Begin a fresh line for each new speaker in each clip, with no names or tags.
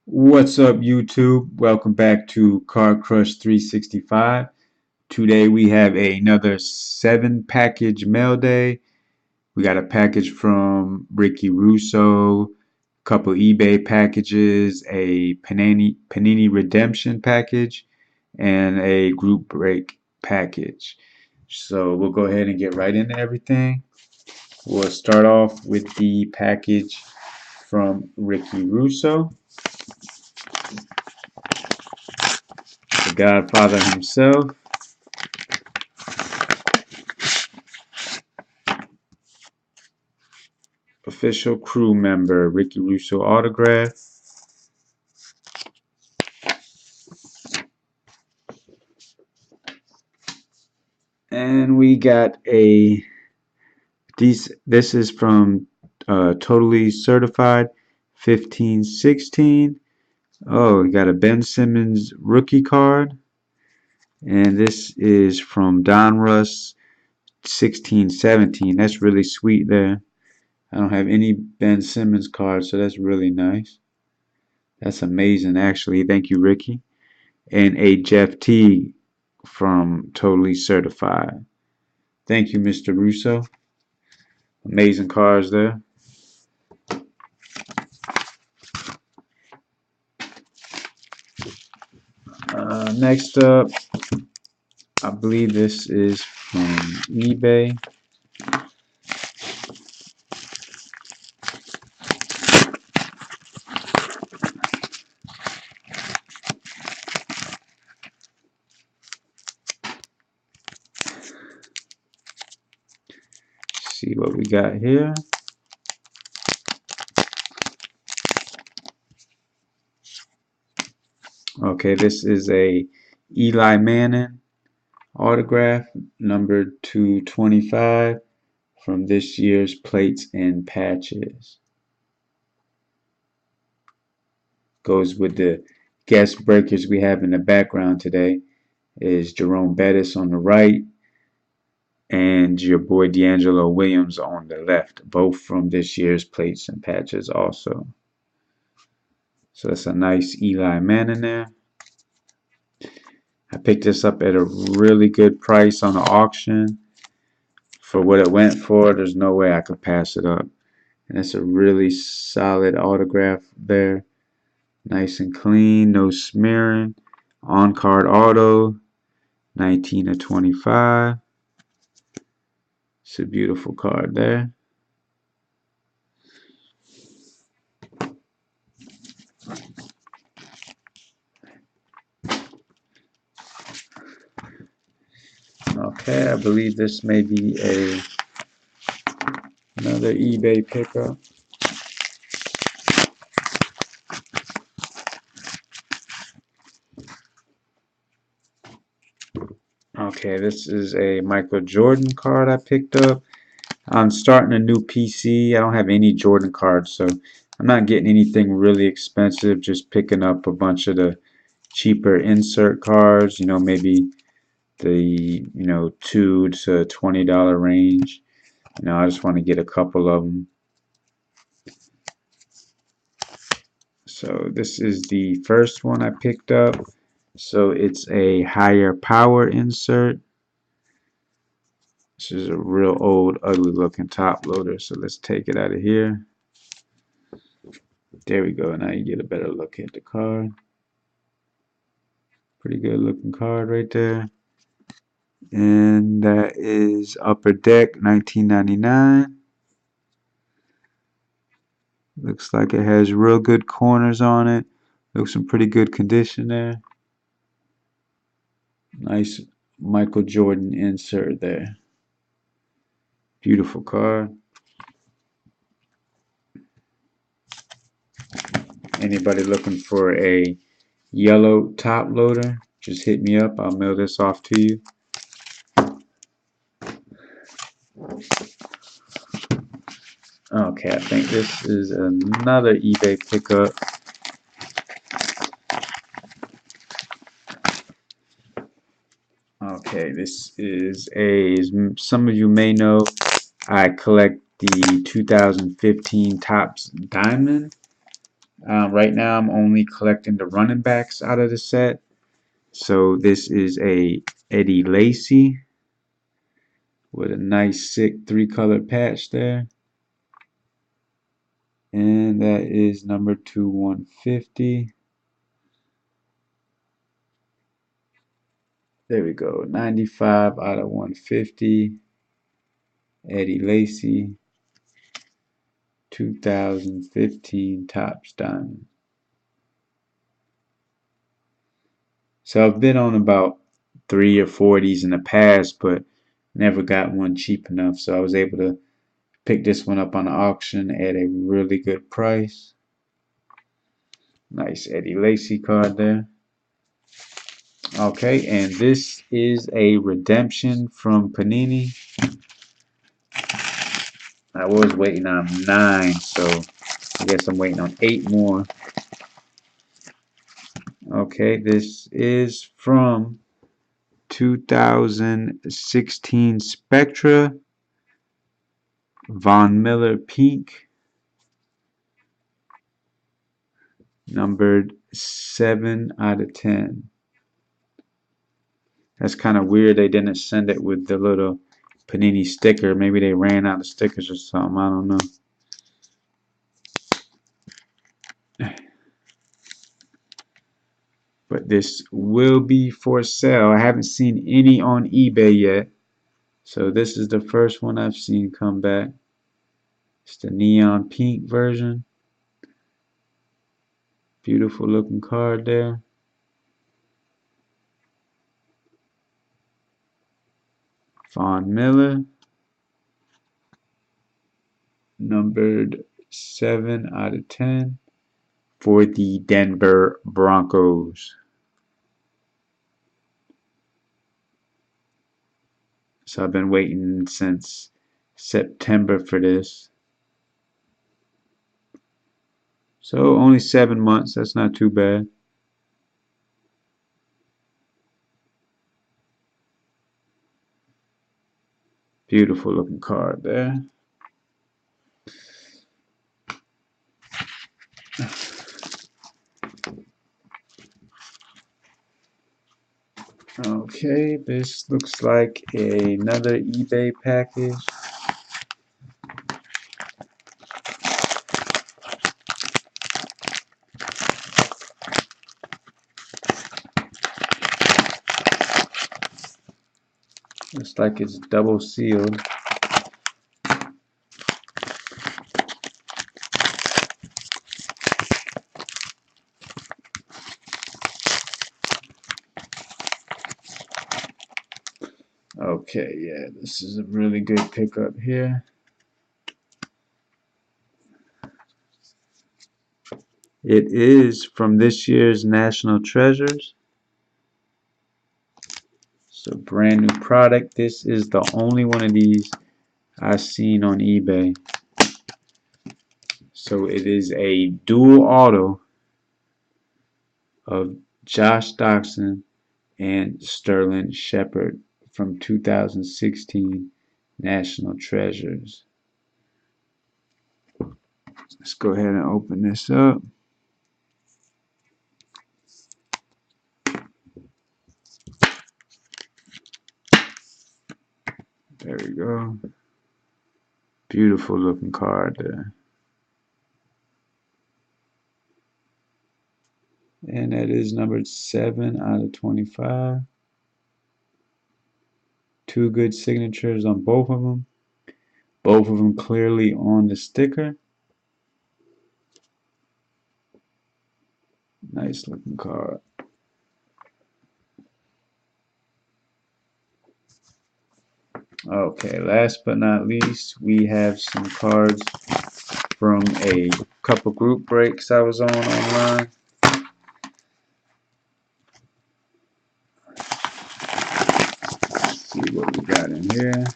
What's up, YouTube? Welcome back to Card Crush 365. Today we have another 7 package mail day. We got a package from Ricky Russo, a couple eBay packages, a Panini redemption package, and a group break package. So we'll go ahead and get right into everything. We'll start off with the package from Ricky Russo, the Godfather himself. Official crew member, Ricky Russo autograph. And we got this is from Totally Certified 1516. Oh, we got a Ben Simmons rookie card. And this is from Don Russ 1617. That's really sweet there. I don't have any Ben Simmons cards, so that's really nice. That's amazing, actually. Thank you, Ricky. And a Jeff T from Totally Certified. Thank you, Mr. Russo. Amazing cards there. Next up, I believe this is from eBay. See what we got here. Okay, this is a Eli Manning autograph, number 225 from this year's Plates and Patches. Goes with the guest breakers we have in the background today. Is Jerome Bettis on the right and your boy D'Angelo Williams on the left, both from this year's Plates and Patches also. So that's a nice Eli Manning there. I picked this up at a really good price on the auction. For what it went for, there's no way I could pass it up. And it's a really solid autograph there. Nice and clean, no smearing. On-card auto, 19 of 25. It's a beautiful card there. Okay, I believe this may be another eBay pickup. Okay, this is a Michael Jordan card I picked up. I'm starting a new PC. I don't have any Jordan cards, so I'm not getting anything really expensive, just picking up a bunch of the cheaper insert cards, maybe the, $2 to $20 range. I just want to get a couple of them. So this is the first one I picked up. So it's a higher power insert. This is a real old, ugly looking top loader. So let's take it out of here. There we go. Now you get a better look at the card. Pretty good looking card right there. And that is Upper Deck 1999. Looks like it has real good corners on it. Looks in pretty good condition there. Nice Michael Jordan insert there. Beautiful card. Anybody looking for a yellow top loader, just hit me up. I'll mail this off to you. Okay, I think this is another eBay pickup. Okay, this is some of you may know, I collect the 2015 Topps Diamond. Right now, I'm only collecting the running backs out of the set. So this is a Eddie Lacy with a nice, sick three-color patch there. And that is number 2/150. There we go. 95 out of 150. Eddie Lacy. 2015 Topps Diamond. So I've been on about 3 or 4 of these in the past, but never got one cheap enough. So I was able to pick this one up on the auction at a really good price. Nice Eddie Lacy card there. Okay, and this is a redemption from Panini. I was waiting on 9, so I guess I'm waiting on 8 more. Okay, this is from 2016 Spectra Von Miller Pink, numbered 7 out of 10. That's kind of weird they didn't send it with the little Panini sticker. Maybe they ran out of stickers or something. I don't know. But this will be for sale. I haven't seen any on eBay yet. So this is the first one I've seen come back. It's the neon pink version. Beautiful looking card there. Von Miller, numbered 7 out of 10 for the Denver Broncos. So I've been waiting since September for this. So only 7 months. That's not too bad. Beautiful looking card there. Okay, this looks like another eBay package. Looks like it's double sealed. Okay, yeah, this is a really good pickup here. It is from this year's National Treasures. So brand new product. This is the only one of these I've seen on eBay. So it is a dual auto of Josh Doctson and Sterling Shepard from 2016 National Treasures. Let's go ahead and open this up. There we go. Beautiful looking card there. And that is numbered 7 out of 25. Two good signatures on both of them. Both of them clearly on the sticker. Nice looking card. Okay, last but not least, we have some cards from a couple group breaks I was on online. Let's see what we got in here.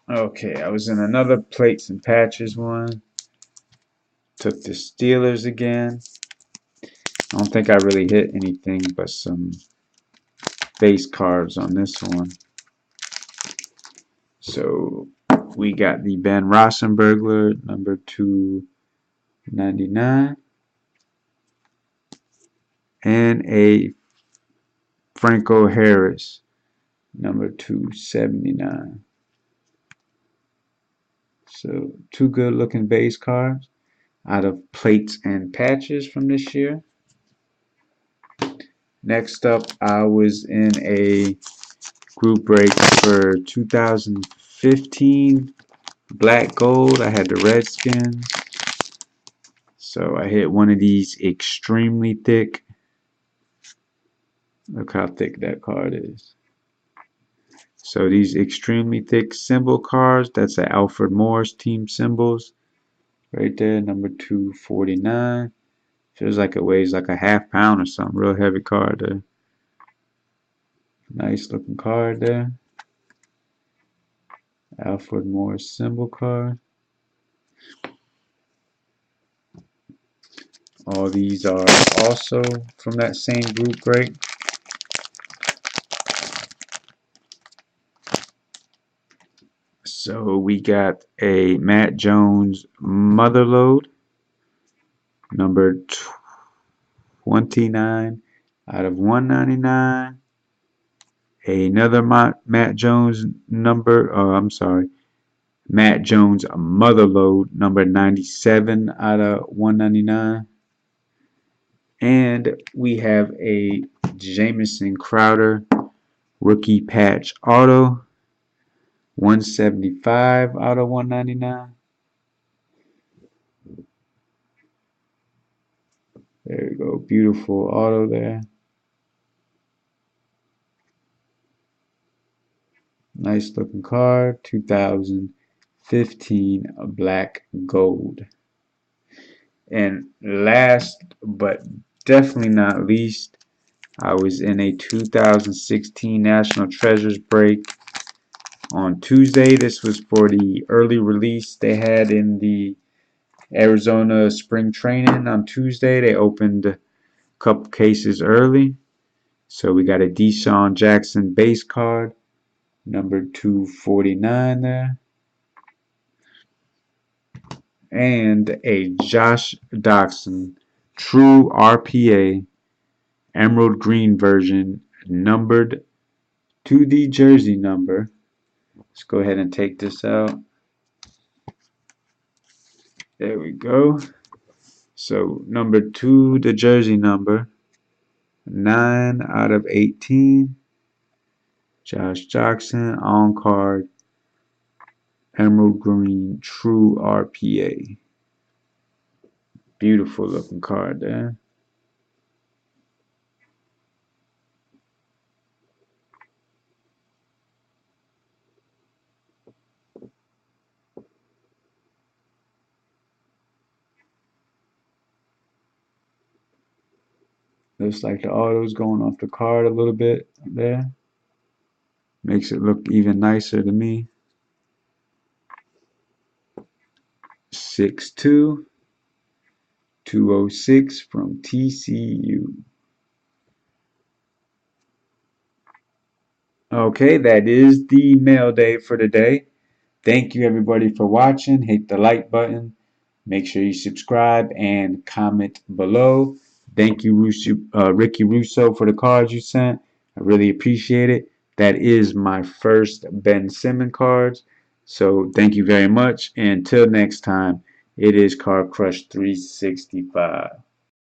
Okay, I was in another plates and patches one. Took the Steelers again. I don't think I really hit anything but some base cards on this one. So we got the Ben Roethlisberger, number 299, and a Franco Harris, number 279. So two good looking base cards out of plates and patches from this year. Next up, I was in a group break for 2015 black gold. I had the Redskins. So I hit one of these extremely thick. Look how thick that card is. So these extremely thick symbol cards, that's the Alfred Morris team symbols. Right there, number 249. Feels like it weighs like a half-pound or something. Real heavy card there. Nice looking card there. Alfred Morris symbol card. All these are also from that same group break. So we got a Matt Jones Motherlode, number 29 out of 199. Another Matt Jones Matt Jones Motherlode, number 97 out of 199. And we have a Jamison Crowder rookie patch auto, 175 out of 199. There we go. Beautiful auto there. Nice looking card. 2015 black gold. And last but definitely not least, I was in a 2016 National Treasures break on Tuesday. This was for the early release they had in the Arizona spring training on Tuesday. They opened a couple cases early. So we got a Deshaun Jackson base card, number 249 there. And a Josh Doctson true RPA emerald green version, numbered to the jersey number. Let's go ahead and take this out. There we go. So number 2, the jersey number, 9 out of 18. Josh Jackson on card, emerald green, true RPA. Beautiful looking card there. Looks like the auto's going off the card a little bit there. Makes it look even nicer to me. 6'2", 206 from TCU. Okay, that is the mail day for today. Thank you everybody for watching. Hit the like button. Make sure you subscribe and comment below. Thank you, Ricky Russo, for the cards you sent. I really appreciate it. That is my first Ben Simmons cards. So thank you very much. And until next time, it is Card Crush 365.